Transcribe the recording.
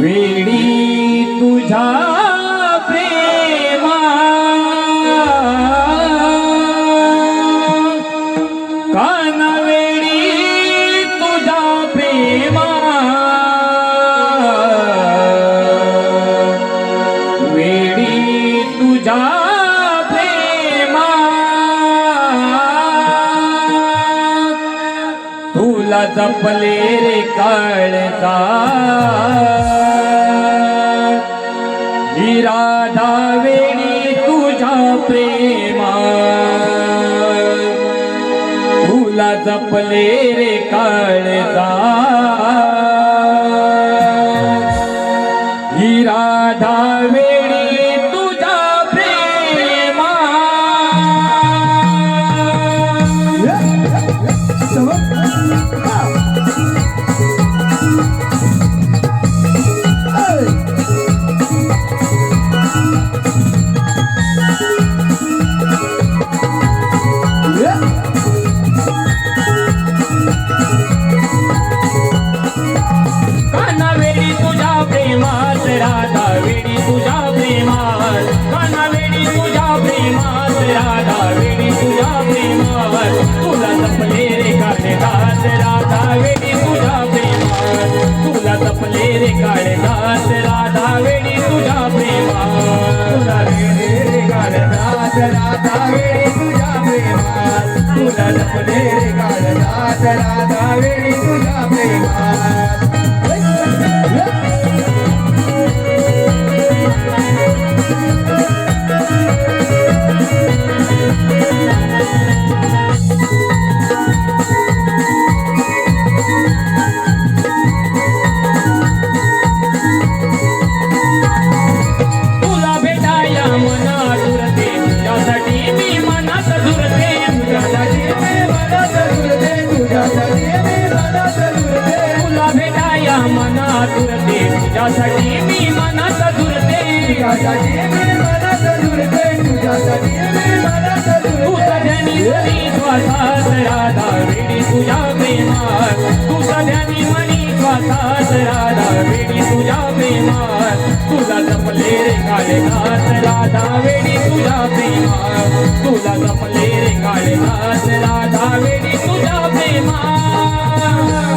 वेडी तुझा प्रेमा कान वेडी तुझा प्रेमा वेडी तुझा प्रेमा तुला जपले रे काळजा ही राधा वेडी तुझ्या प्रेमा तुला जपले रे काळजा ही राधा वेडी तुझ्या प्रेमा काना वेडी तुझ्या प्रेमात राधा वेडी तुझ्या प्रेमात काना वेडी तुझ्या प्रेमात राधा वेडी तुझ्या प्रेमात तुला जपले रे काळजात राधा वेडी तुझ्या प्रेमात तुला जपले रे काळजात राधा वेडी तुझ्या प्रेमात तुला वेडी रे काळजात राधा वेडी तुझ्या प्रेमात तुला जपले रे काळजात राधा वेडी तुझ्या प्रेमात तुला भेटाया मनात उरते तुझ्यासाठी मी मनात झुरते तुझ्यासाठी मी मनात झुरते तुझ्यासाठी मी मनात झुरते तुला भेटाया मनात उरते तुझ्यासाठी मी मनात झुरते तुझ्यासाठी मी मनात झुरते तुझ्यासाठी मी मनात झुरते तू सध्यानी मनी श्वासात राधा वेडी तुझ्या प्रेमात तू सध्यानी मनी श्वासात राधा वेडी तुझ्या प्रेमात तुला जपले रे काळजात राधा वेडी तुझ्या प्रेमात तुला जपले रे काळजात राधा वेडी तुझ्या प्रेमात